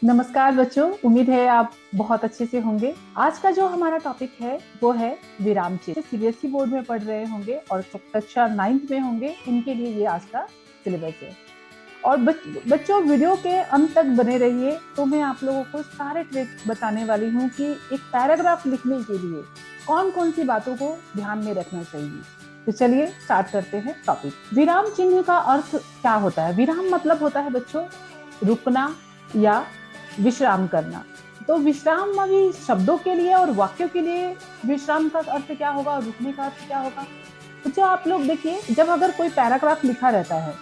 नमस्कार बच्चों, उम्मीद है आप बहुत अच्छे से होंगे। आज का जो हमारा टॉपिक है वो है विराम चिन्ह। सीबीएसई बोर्ड में पढ़ रहे होंगे और कक्षा 9th में होंगे, इनके लिए ये आज का सिलेबस है। और बच्चों वीडियो के अंत तक बने रहिए, तो मैं आप लोगों को सारे ट्रिक बताने वाली हूँ कि एक पैराग्राफ लिखने के लिए कौन कौन सी बातों को ध्यान में रखना चाहिए। तो चलिए स्टार्ट करते हैं टॉपिक। विराम चिन्ह का अर्थ क्या होता है? विराम मतलब होता है बच्चों रुकना या विश्राम करना। तो विश्राम अभी शब्दों के लिए और वाक्यों के लिए विश्राम का अर्थ क्या होगा और रुकने का अर्थ क्या होगा? तो आप लोग देखिए, जब अगर कोई पैराग्राफ लिखा रहता है,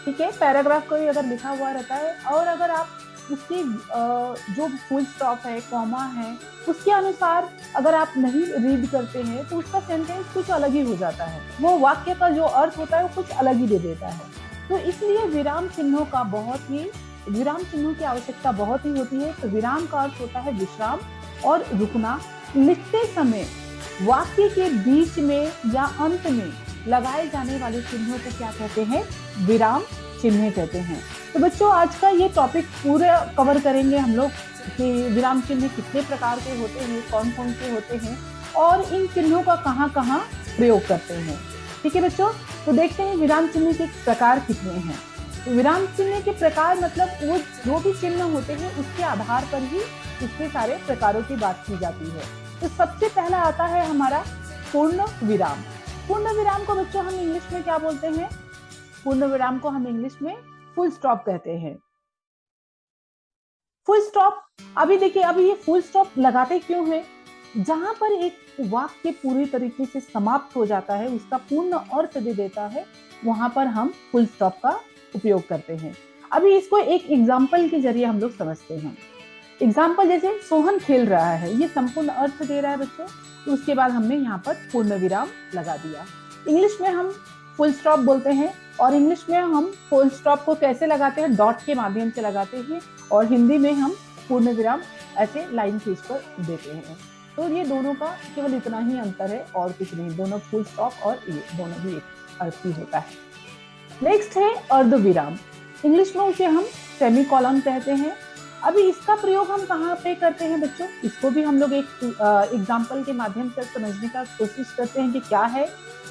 ठीक है, पैराग्राफ कोई अगर लिखा हुआ रहता है और अगर आप उसकी जो फुल स्टॉप है, कॉमा है, उसके अनुसार अगर आप नहीं रीड करते हैं तो उसका सेंटेंस कुछ अलग ही हो जाता है। वो वाक्य का जो अर्थ होता है वो कुछ अलग ही दे देता है। तो इसलिए विराम चिन्हों की आवश्यकता बहुत ही होती है। तो विराम का अर्थ होता है विश्राम और रुकना। लिखते समय वाक्य के बीच में या अंत में लगाए जाने वाले चिन्हों को क्या कहते हैं? विराम चिन्ह कहते हैं। तो बच्चों, आज का ये टॉपिक पूरा कवर करेंगे हम लोग कि विराम चिन्ह कितने प्रकार के होते हैं, कौन कौन से होते हैं और इन चिन्हों का कहाँ कहाँ प्रयोग करते हैं। ठीक है बच्चों, तो देखते हैं विराम चिन्ह के प्रकार कितने हैं। विराम चिन्ह के प्रकार मतलब वो जो भी चिन्ह होते हैं उसके आधार पर ही उसके सारे प्रकारों की बात की जाती है। तो सबसे पहला आता है हमारा पूर्ण विराम। पूर्ण विराम को बच्चों हम इंग्लिश में क्या बोलते हैं? पूर्ण विराम को हम इंग्लिश में फुल स्टॉप कहते हैं। फुल स्टॉप, अभी देखिए, अभी ये फुल स्टॉप लगाते क्यों है? जहां पर एक वाक्य पूरी तरीके से समाप्त हो जाता है, उसका पूर्ण अर्थ दे देता है, वहां पर हम फुल स्टॉप का उपयोग करते हैं। अभी इसको एक एग्जाम्पल के जरिए हम लोग समझते हैं। एग्जाम्पल जैसे सोहन खेल रहा है, ये संपूर्ण अर्थ दे रहा है बच्चों। तो उसके बाद हमने यहाँ पर पूर्ण विराम लगा दिया। इंग्लिश में हम फुल स्टॉप बोलते हैं और इंग्लिश में हम फुल स्टॉप को कैसे लगाते हैं? डॉट के माध्यम से लगाते हैं। और हिंदी में हम पूर्ण विराम ऐसे लाइन खींच कर देते हैं। तो ये दोनों का केवल इतना ही अंतर है और कुछ नहीं। दोनों फुल स्टॉप और ये दोनों भी एक अर्थ ही होता है। नेक्स्ट है अर्ध विराम। इंग्लिश में उसे हम सेमीकोलन कहते हैं। अभी इसका प्रयोग हम कहाँ पे करते हैं बच्चों? इसको भी हम लोग एक एग्जाम्पल के माध्यम से समझने का कोशिश करते हैं कि क्या है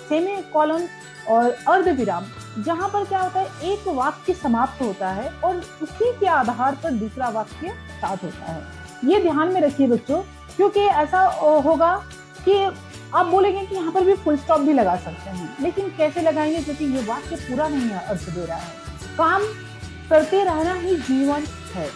सेमीकोलन और अर्ध विराम। जहाँ पर क्या होता है, एक वाक्य समाप्त होता है और उसी के आधार पर दूसरा वाक्य स्टार्ट होता है। ये ध्यान में रखिए बच्चों, क्योंकि ऐसा होगा कि आप बोलेंगे कि यहाँ पर भी फुल स्टॉप भी लगा सकते हैं, लेकिन कैसे लगाएंगे? क्योंकि ये वाक्य पूरा नहीं अर्थ दे रहा है। काम करते रहना ही जीवन है,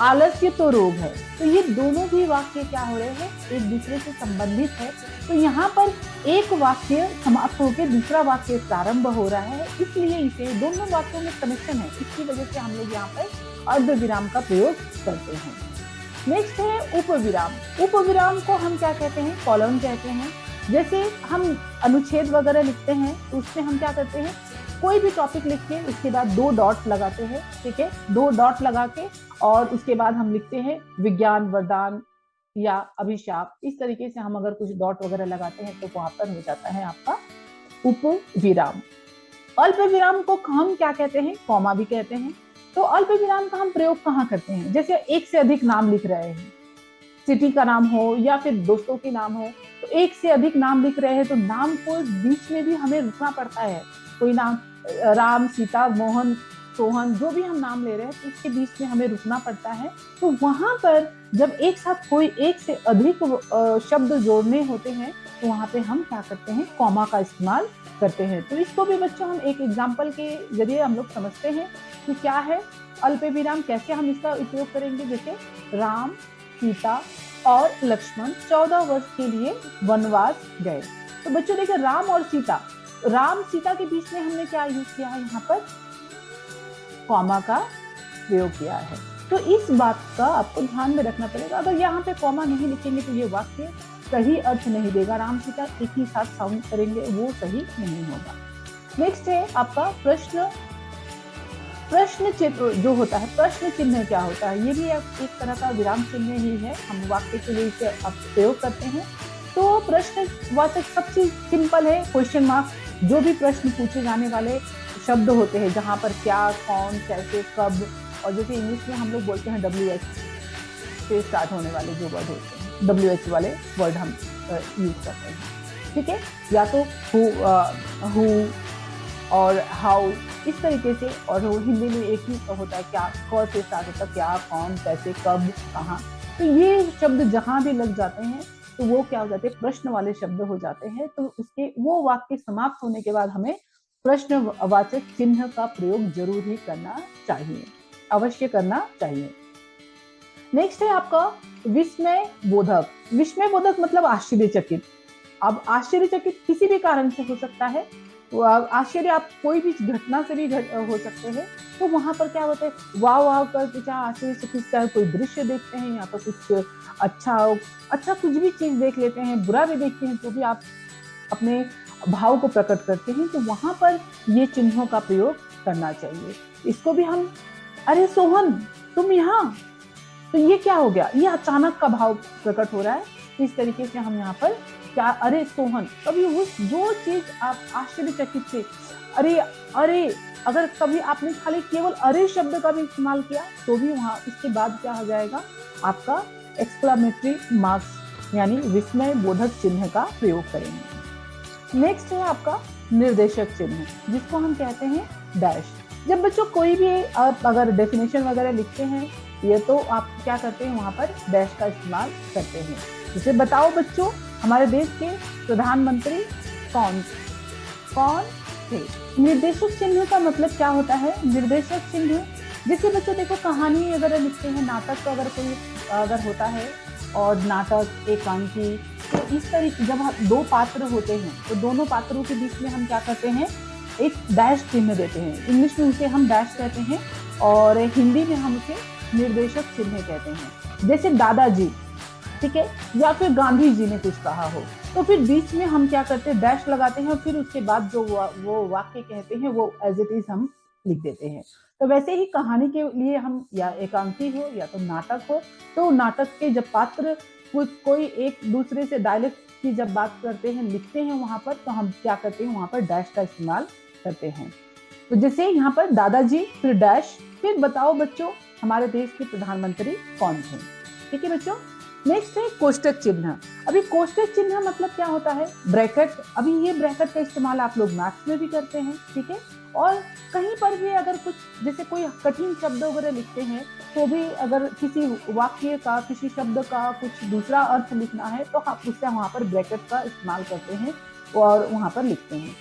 आलस्य तो रोग है। तो ये दोनों भी वाक्य क्या हो रहे हैं? एक दूसरे से संबंधित है। तो यहाँ पर एक वाक्य समाप्त होकर दूसरा वाक्य प्रारंभ हो रहा है, इसलिए इसे दोनों वाक्यों में कनेक्शन है। इसकी वजह से हम लोग यहाँ पर अर्ध विराम का प्रयोग करते हैं। नेक्स्ट है उपविराम। उपविराम को हम क्या कहते हैं? कॉलन कहते हैं। जैसे हम अनुच्छेद वगैरह लिखते हैं तो उसमें हम क्या करते हैं, कोई भी टॉपिक लिख के उसके बाद 2 डॉट लगाते हैं। ठीक है, 2 डॉट लगा के और उसके बाद हम लिखते हैं विज्ञान वरदान या अभिशाप। इस तरीके से हम अगर कुछ डॉट वगैरह लगाते हैं तो वहां पर हो जाता है आपका उपविराम। अल्प विराम को हम क्या कहते हैं? कॉमा भी कहते हैं। तो अल्प विराम का हम प्रयोग कहाँ करते हैं? जैसे एक से अधिक नाम लिख रहे हैं, सिटी का नाम हो या फिर दोस्तों के नाम हो, तो एक से अधिक नाम लिख रहे हैं तो नाम को बीच में भी हमें रुकना पड़ता है। कोई नाम राम, सीता, मोहन, सोहन, जो भी हम नाम ले रहे हैं तो उसके बीच में हमें रुकना पड़ता है। तो वहां पर जब एक साथ कोई एक से अधिक शब्द जोड़ने होते हैं तो वहां पे हम क्या करते हैं? कॉमा का इस्तेमाल करते हैं। तो इसको भी बच्चों हम एक एग्जाम्पल के जरिए हम लोग समझते हैं कि क्या है अल्प विराम, कैसे हम इसका उपयोग करेंगे। जैसे राम, सीता और लक्ष्मण 14 वर्ष के लिए वनवास गए। तो बच्चों देखिए, राम और सीता, राम सीता के बीच में हमने क्या यूज किया है? यहाँ पर कॉमा का प्रयोग किया है। तो इस बात का आपको ध्यान में रखना पड़ेगा। अगर यहाँ पे कॉमा नहीं लिखेंगे तो ये वाक्य सही अर्थ नहीं देगा। राम सीता एक ही साथ साउंड करेंगे, वो सही नहीं होगा। नेक्स्ट है आपका प्रश्न चिन्ह जो होता है। प्रश्न चिन्ह क्या होता है? ये भी एक तरह का विराम चिन्ह ही है। हम वाक्य के लिए इसे प्रयोग करते हैं। तो प्रश्नवाचक सबसे सिंपल है क्वेश्चन मार्क। जो भी प्रश्न पूछे जाने वाले शब्द होते हैं, जहाँ पर क्या, कौन, कैसे, कब, और जैसे इंग्लिश में हम लोग बोलते हैं WH से स्टार्ट होने वाले जो वर्ड होते हैं, WH वाले वर्ड हम यूज करते हैं, ठीक है। या तो हु और हाउ, इस तरीके से। और हिंदी में एक ही होता है क्या, क से स्टार्ट होता है, क्या, कौन, कैसे, कब, कहाँ। तो ये शब्द जहां भी लग जाते हैं तो वो क्या हो जाते हैं, प्रश्न वाले शब्द हो जाते हैं। तो उसके वो वाक्य समाप्त होने के बाद हमें प्रश्नवाचक चिन्ह का प्रयोग जरूर ही करना चाहिए, अवश्य करना चाहिए। नेक्स्ट है आपका विस्मय बोधक। विस्मय बोधक मतलब आश्चर्यचकित। अब आश्चर्यचकित किसी भी कारण से हो सकता है, तो आश्चर्य आप कोई भी घटना से भी हो सकते हैं। तो वहां पर क्या होता है, वाव वाव करके चाहे आश्चर्यचकित, चाहे कोई दृश्य देखते हैं या तो कुछ अच्छा कुछ भी चीज देख लेते हैं, बुरा भी देखते हैं, तो भी आप अपने भाव को प्रकट करते हैं, तो वहां पर ये चिन्हों का प्रयोग करना चाहिए। इसको भी हम, अरे सोहन तुम यहाँ, तो ये क्या हो गया, ये अचानक का भाव प्रकट हो रहा है। इस तरीके से हम यहाँ पर क्या, अरे सोहन, कभी उस जो चीज आप आश्चर्यचकित से अरे, अगर कभी आपने खाली केवल अरे शब्द का भी इस्तेमाल किया तो भी वहां इसके बाद क्या हो जाएगा, आपका एक्सक्लेमेटरी मार्क्स यानी विस्मय बोधक चिन्ह का प्रयोग करेंगे। नेक्स्ट है आपका निर्देशक चिन्ह, जिसको हम कहते हैं डैश। जब बच्चों कोई भी आप अगर डेफिनेशन वगैरह लिखते हैं, ये तो आप क्या करते हैं, वहां पर डैश का इस्तेमाल करते हैं। जैसे बताओ बच्चों, हमारे देश के प्रधानमंत्री कौन थे। निर्देशक चिन्ह का मतलब क्या होता है, निर्देशक चिन्ह जैसे बच्चों देखो, कहानी अगर लिखते हैं, नाटक का अगर कोई अगर होता है, और नाटक एकांकी, तो इस तरीके जब दो पात्र होते हैं तो दोनों पात्रों के बीच में हम क्या करते हैं, एक डैश चिन्ह देते हैं। इंग्लिश में उसे हम डैश कहते हैं और हिंदी में हम उसे निर्देशक चिन्ह कहते हैं। जैसे दादाजी, ठीक है, या फिर गांधी जी ने कुछ कहा हो, तो फिर बीच में हम क्या करते हैं, डैश लगाते हैं और फिर उसके बाद जो वो वाक्य कहते हैं वो एज इट इज हम लिख देते हैं। तो वैसे ही कहानी के लिए हम, या एकांकी हो या तो नाटक हो, तो नाटक के जब पात्र कोई एक दूसरे से डायलेक्ट की जब बात करते हैं, लिखते हैं वहां पर, तो हम क्या करते हैं, वहां पर डैश का इस्तेमाल करते हैं। तो जैसे यहाँ पर दादाजी, फिर डैश, फिर बताओ बच्चों हमारे देश के प्रधानमंत्री कौन थे। ठीक है बच्चों। नेक्स्ट है कोष्टक चिन्ह। अभी कोष्टक चिन्ह मतलब क्या होता है, ब्रैकेट। अभी ये ब्रैकेट का इस्तेमाल आप लोग मैथ्स में भी करते हैं, ठीक है। और कहीं पर भी अगर कुछ जैसे कोई कठिन शब्द वगैरह लिखते हैं, तो भी अगर किसी वाक्य का, किसी शब्द का कुछ दूसरा अर्थ लिखना है, तो आप उससे वहां पर ब्रैकेट का इस्तेमाल करते हैं और वहां पर लिखते हैं।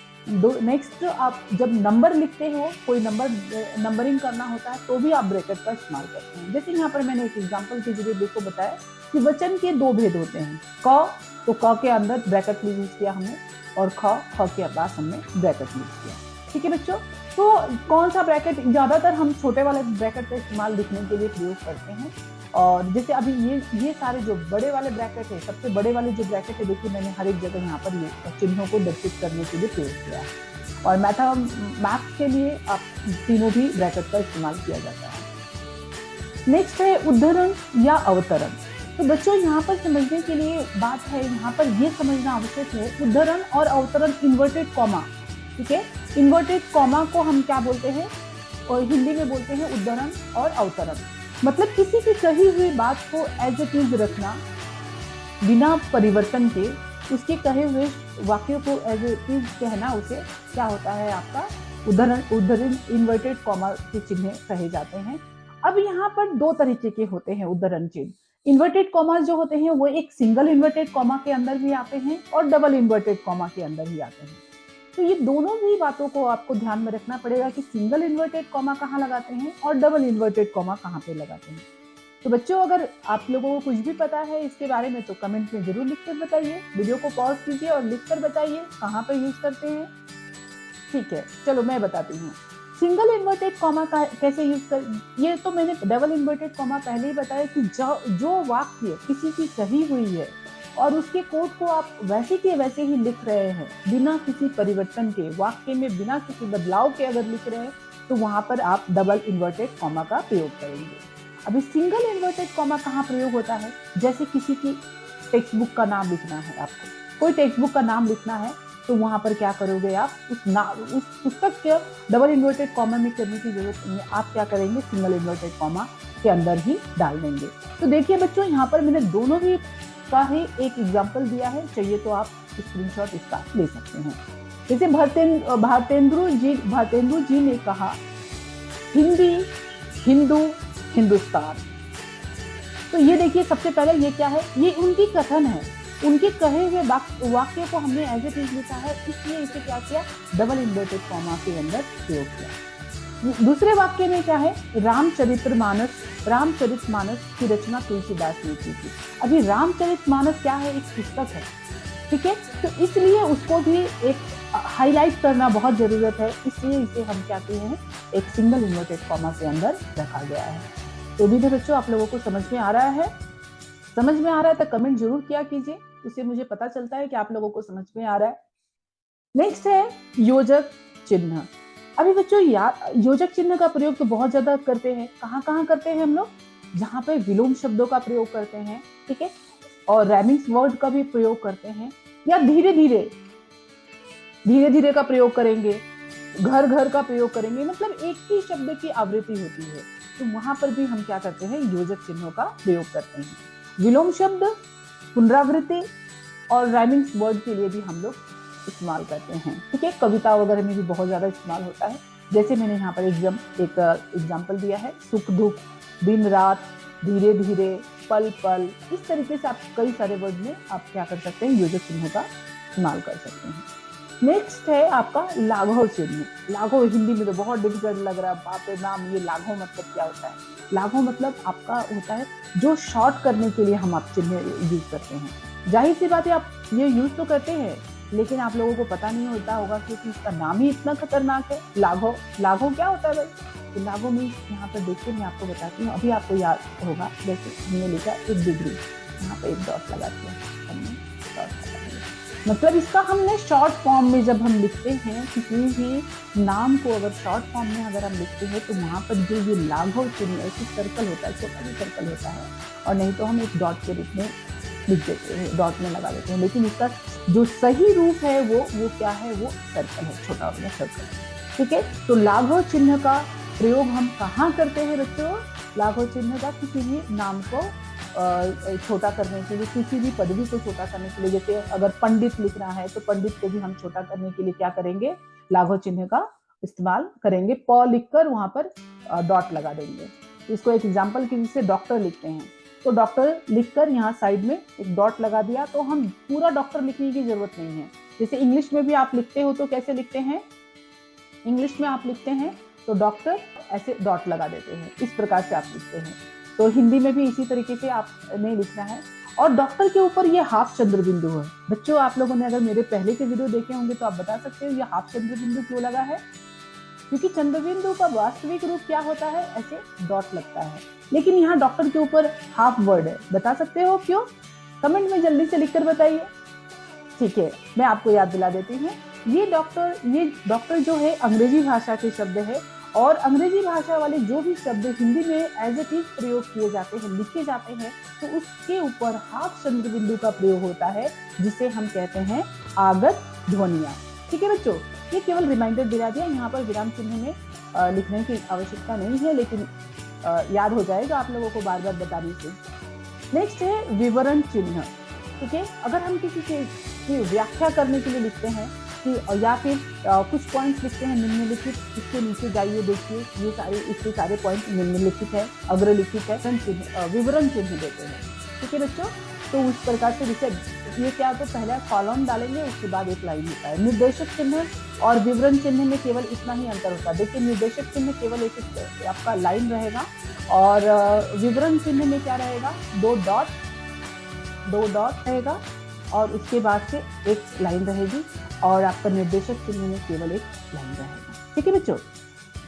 नेक्स्ट, आप जब नंबर लिखते हो, कोई नंबरिंग करना होता है, तो भी आप ब्रैकेट का इस्तेमाल करते हैं। जैसे यहाँ पर मैंने एक एग्जांपल के जरिए देखो बताया कि वचन के दो भेद होते हैं, क, तो क के अंदर ब्रैकेट यूज किया हमने, और ख के पास हमने ब्रैकेट यूज किया। ठीक है बच्चों। तो कौन सा ब्रैकेट, ज्यादातर हम छोटे वाले ब्रैकेट का इस्तेमाल लिखने के लिए प्रयोग करते हैं। और जैसे अभी ये सारे जो बड़े वाले ब्रैकेट है, सबसे बड़े वाले जो ब्रैकेट है, देखिए मैंने हर एक जगह यहाँ पर ये चिन्हों को दर्शित करने के लिए प्रयोग किया है। और मैथ्स के लिए आप तीनों भी ब्रैकेट का इस्तेमाल किया जाता है। नेक्स्ट है उद्धरण या अवतरण। तो बच्चों यहाँ पर समझने के लिए बात है, यहाँ पर ये समझना आवश्यक है, उद्धरण और अवतरण, इन्वर्टेड कॉमा, ठीक है। इन्वर्टेड कॉमा को हम क्या बोलते हैं, और हिंदी में बोलते हैं उद्धरण और अवतरण। मतलब किसी की कही हुई बात को एज इट इज रखना बिना परिवर्तन के, उसके कहे हुए वाक्यों को एज इट इज कहना, उसे क्या होता है, आपका उद्धरण इन्वर्टेड कॉमा के चिन्ह कहे जाते हैं। अब यहाँ पर दो तरीके के होते हैं उद्धरण चिन्ह। इन्वर्टेड कॉमा जो होते हैं वो एक सिंगल इन्वर्टेड कॉमा के अंदर भी आते हैं और डबल इन्वर्टेड कॉमा के अंदर भी आते हैं। तो ये दोनों भी बातों को आपको ध्यान में रखना पड़ेगा कि सिंगल इन्वर्टेड कॉमा कहाँ लगाते हैं और डबल इन्वर्टेड कॉमा कहाँ पे लगाते हैं। तो बच्चों, अगर आप लोगों को कुछ भी पता है इसके बारे में तो कमेंट में जरूर लिख कर बताइए। वीडियो को पॉज कीजिए और लिख कर बताइए कहाँ पे यूज करते हैं। ठीक है, चलो मैं बताती हूँ सिंगल इन्वर्टेड कॉमा का कैसे यूज कर। ये तो मैंने डबल इन्वर्टेड कॉमा पहले ही बताया कि जो वाक्य किसी की कही हुई है और उसके कोड को आप वैसे के वैसे ही लिख रहे हैं, बिना किसी परिवर्तन के, वाक्य में बिना किसी बदलाव के अगर लिख रहे हैं, तो वहां पर आप डबल इन्वर्टेड कॉमा का प्रयोग करेंगे। अभी सिंगल इन्वर्टेड कॉमा कहाँ प्रयोग होता है, जैसे किसी की टेक्स्ट बुक का नाम लिखना है, आपको कोई टेक्स्ट बुक का नाम लिखना है, तो वहां पर क्या करोगे आप, उस पुस्तक के डबल इन्वर्टेड कॉमा में करने की जरूरत नहीं है, आप क्या करेंगे सिंगल इन्वर्टेड कॉमा के अंदर ही डाल देंगे। तो देखिए बच्चों, यहाँ पर मैंने दोनों भी का ही एक एग्जाम्पल दिया है, चाहिए तो आप स्क्रीनशॉट इसका ले सकते हैं। जैसे भारतेंदु जी ने कहा हिंदी, हिंदू, हिंदुस्तान। तो ये देखिए, सबसे पहले ये क्या है, ये उनकी कथन है, उनके कहे हुए वाक्य को हमने एज इट इज लिखा है, इसलिए इसे क्या किया, डबल इन्वर्टेड कॉमा के अंदर प्रयोग किया। दूसरे वाक्य में क्या है, रामचरितमानस की रचना तुलसीदास ने की थी। अभी रामचरितमानस क्या है, एक पुस्तक है, ठीक है, तो इसलिए उसको भी एक हाईलाइट करना बहुत जरूरत है, इसलिए इसे हम क्या कहते हैं, एक सिंगल इन्वर्टेड कॉमा के अंदर रखा गया है। तो उम्मीद है बच्चों आप लोगों को समझ में आ रहा है। समझ में आ रहा है तो कमेंट जरूर किया कीजिए, उससे मुझे पता चलता है कि आप लोगों को समझ में आ रहा है। नेक्स्ट है योजक चिन्ह। अभी बच्चों योजक चिन्ह का प्रयोग तो बहुत ज्यादा करते हैं, कहाँ कहाँ करते हैं हम लोग, जहाँ पे विलोम शब्दों का प्रयोग करते हैं, ठीक है, और रैमिंग्स वर्ड का भी प्रयोग करते हैं, या धीरे धीरे का प्रयोग करेंगे, घर घर का प्रयोग करेंगे, मतलब एक ही शब्द की आवृत्ति होती है, तो वहां पर भी हम क्या करते हैं, योजक चिन्हों का प्रयोग करते हैं। विलोम शब्द, पुनरावृत्ति और राइमिंग्स वर्ड के लिए भी हम लोग इस्तेमाल करते हैं, ठीक है। कविता वगैरह में भी बहुत ज्यादा इस्तेमाल होता है, जैसे मैंने यहाँ पर एक एग्जाम्पल दिया है, सुख दुख, दिन रात, धीरे धीरे, पल पल, इस तरीके से आप कई सारे वर्ड में आप क्या कर सकते हैं, योजक चिन्हों का इस्तेमाल कर सकते हैं। नेक्स्ट है आपका लाघव चिन्ह। लाघव हिंदी में तो बहुत डिफिकल्ट लग रहा है, बाप रे नाम, ये लाघव मतलब क्या होता है। लाघव मतलब आपका होता है जो शॉर्ट करने के लिए हम आप चिन्ह यूज करते हैं। जाहिर सी बात है आप ये यूज तो करते हैं, लेकिन आप लोगों को पता नहीं होता होगा क्योंकि इसका नाम ही इतना खतरनाक है, लाघव। लाघव क्या होता है भाई, तो लाघव में यहाँ पर देखिए मैं आपको बताती हूँ, अभी आपको याद होगा, जैसे हमने लिखा 1 डिग्री, यहाँ पे एक डॉट लगा दिया हमने, डॉट लगा दिया, मतलब इसका हमने शॉर्ट फॉर्म में जब हम लिखते हैं किसी भी नाम को, अगर शॉर्ट फॉर्म में अगर हम लिखते हैं तो वहाँ पर जो ये लाघव चिन्ह ऐसे सर्कल होता है, छोटा भी सर्कल होता है, और नहीं तो हम एक डॉट के रूप में लिख देते हैं, डॉट में लगा देते हैं, लेकिन इसका जो सही रूप है वो क्या है, वो सर्कल है, छोटा वाला सर्कल, ठीक है। तो लाघव चिन्ह का प्रयोग हम कहाँ करते हैं बच्चों, लाघव चिन्ह का किसी भी नाम को छोटा करने के लिए, किसी भी पदवी को छोटा करने के लिए, जैसे अगर पंडित लिख रहा है तो पंडित को भी हम छोटा करने के लिए क्या करेंगे, लाघव चिन्ह का इस्तेमाल करेंगे, प लिखकर वहां पर डॉट लगा देंगे। इसको एक एग्जांपल के जैसे डॉक्टर लिखते हैं, तो डॉक्टर लिखकर यहाँ साइड में एक डॉट लगा दिया, तो हम पूरा डॉक्टर लिखने की जरूरत नहीं है। जैसे इंग्लिश में भी आप लिखते हो तो कैसे लिखते हैं, इंग्लिश में आप लिखते हैं तो डॉक्टर ऐसे डॉट लगा देते हैं, इस प्रकार से आप लिखते हैं। तो हिंदी में भी इसी तरीके से आपने लिखना है। और डॉक्टर के ऊपर ये हाफ चंद्र बिंदु है। बच्चों आप लोगों ने अगर मेरे पहले के वीडियो देखे होंगे तो आप बता सकते हो ये हाफ चंद्र बिंदु क्यों लगा है, क्योंकि चंद्र बिंदु का वास्तविक रूप क्या होता है, ऐसे डॉट लगता है, लेकिन यहाँ डॉक्टर के ऊपर हाफ वर्ड है। बता सकते हो क्यों, कमेंट में जल्दी से लिखकर बताइए, ठीक है। मैं आपको याद दिला देती हूँ, ये डॉक्टर जो है अंग्रेजी भाषा के शब्द है, और अंग्रेजी भाषा वाले जो भी शब्द हिंदी में एज इट इज प्रयोग किए जाते हैं, लिखे जाते हैं, तो उसके ऊपर हाफ चंद्र बिंदु का प्रयोग होता है, जिसे हम कहते हैं आगत ध्वनियां, ठीक है बच्चों। ये केवल रिमाइंडर दिला दिया, यहाँ पर विराम चिन्ह में लिखने की आवश्यकता नहीं है, लेकिन याद हो जाएगा आप लोगों को बार बार बताने से। नेक्स्ट है विवरण चिन्ह, ठीक है। अगर हम किसी चीज की व्याख्या करने के लिए लिखते हैं या फिर कुछ पॉइंट्स लिखते हैं निम्नलिखित, इसके नीचे जाइए देखिए, ये सारे इसके सारे पॉइंट निम्नलिखित है, अग्रलिखित है, विवरण चिन्ह देते हैं, ठीक है बच्चों। तो उस प्रकार से जैसे ये क्या होता है, पहला कॉलम डालेंगे, उसके बाद एक लाइन होता है। निर्देशक चिन्ह और विवरण चिन्ह में केवल इतना ही अंतर होता है। देखिए निर्देशक चिन्ह केवल एक आपका लाइन रहेगा, और विवरण चिन्ह में क्या रहेगा, दो डॉट रहेगा, और उसके बाद से एक लाइन रहेगी, और आपका निर्देशक चिन्ह में केवल एक लाइन रहेगा, ठीक है बच्चों।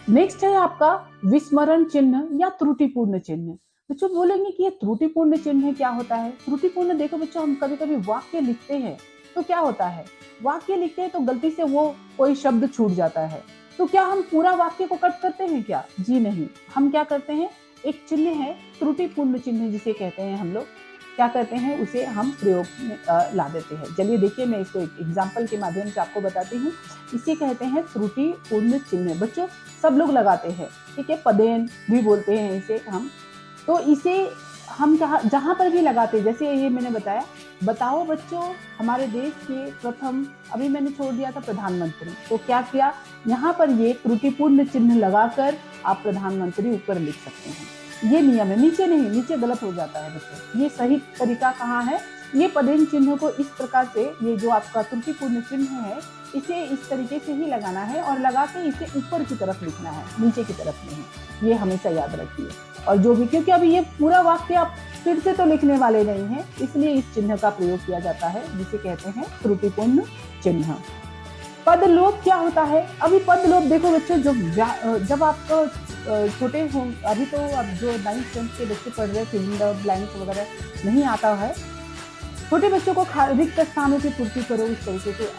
नेक्स्ट है आपका विस्मरण चिन्ह या त्रुटिपूर्ण चिन्ह। बच्चों बोलेंगे कि ये त्रुटिपूर्ण चिन्ह क्या होता है। त्रुटिपूर्ण, देखो बच्चों हम कभी कभी वाक्य लिखते हैं तो क्या होता है, वाक्य लिखते हैं तो गलती से वो कोई शब्द छूट जाता है, तो क्या हम पूरा वाक्य को कट करते हैं क्या, जी नहीं। हम क्या करते हैं, एक चिन्ह है त्रुटिपूर्ण चिन्ह जिसे कहते हैं हम लोग, क्या करते हैं, उसे हम प्रयोग में ला देते हैं। चलिए देखिए, मैं इसको एक एग्जाम्पल के माध्यम से आपको बताती हूँ। इसे कहते हैं त्रुटिपूर्ण चिन्ह। बच्चों सब लोग लगाते हैं, ठीक है, पदेन भी बोलते हैं इसे हम। तो इसे हम जहाँ पर भी लगाते हैं, जैसे ये मैंने बताया। बताओ बच्चों, हमारे देश के प्रथम, अभी मैंने छोड़ दिया था प्रधानमंत्री, तो क्या किया, यहाँ पर ये त्रुटिपूर्ण चिन्ह लगाकर आप प्रधानमंत्री ऊपर लिख सकते हैं। ये नियम है, नीचे नहीं, नीचे गलत हो जाता है बच्चों। ये सही तरीका कहाँ है, ये पदेन चिन्ह को इस प्रकार से, ये जो आपका त्रुटिपूर्ण चिन्ह है, इसे इस तरीके से ही लगाना है और लगा के इसे ऊपर की तरफ लिखना है, नीचे की तरफ नहीं। ये हमेशा याद रखिए। और जो भी, क्योंकि अभी ये पूरा वाक्य आप फिर से तो लिखने वाले नहीं हैं, इसलिए इस चिन्ह का प्रयोग किया जाता है, जिसे कहते हैं त्रुटिपूर्ण चिन्ह। पदलोप क्या होता है? अभी पदलोप देखो बच्चों, जब आप छोटे हो, अभी तो अब जो 9th 10th के बच्चे पढ़ रहे, फिल इन द ब्लैंक्स वगैरह नहीं आता है, छोटे बच्चों को रिक्त स्थानों की पूर्ति करो, इस तरीके से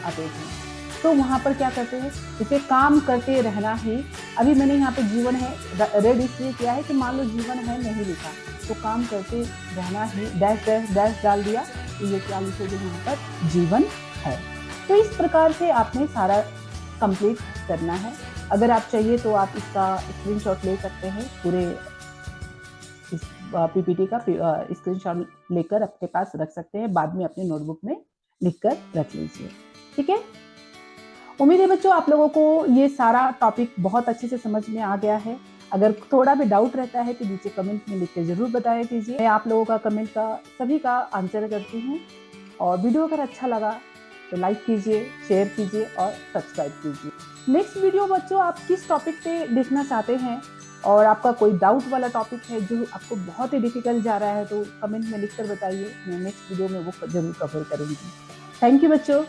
आते हैं। तो वहां पर क्या करते हैं, इसे काम करते रहना ही। अभी मैंने यहाँ पे जीवन है रेड इसलिए किया है कि मान लो जीवन है नहीं लिखा, तो काम करते रहना ही, डैश डैश डैश डाल दिया, तो ये क्या लिखोगे यहाँ पर, जीवन है। तो इस प्रकार से आपने सारा कंप्लीट करना है। अगर आप चाहिए तो आप इसका स्क्रीनशॉट ले सकते हैं, पूरे इस पीपीटी का स्क्रीनशॉट लेकर अपने पास रख सकते हैं, बाद में अपने नोटबुक में लिखकर रख लीजिए, ठीक है। उम्मीद है बच्चों आप लोगों को ये सारा टॉपिक बहुत अच्छे से समझ में आ गया है। अगर थोड़ा भी डाउट रहता है तो नीचे कमेंट में लिख के जरूर बताया कीजिए। मैं आप लोगों का कमेंट का सभी का आंसर करती हूँ। और वीडियो अगर अच्छा लगा तो लाइक कीजिए, शेयर कीजिए और सब्सक्राइब कीजिए। नेक्स्ट वीडियो बच्चों आप किस टॉपिक पे देखना चाहते हैं, और आपका कोई डाउट वाला टॉपिक है जो आपको बहुत ही डिफिकल्ट जा रहा है, तो कमेंट में लिखकर बताइए। मैं नेक्स्ट वीडियो में वो जरूर कवर करूँगी। थैंक यू बच्चों।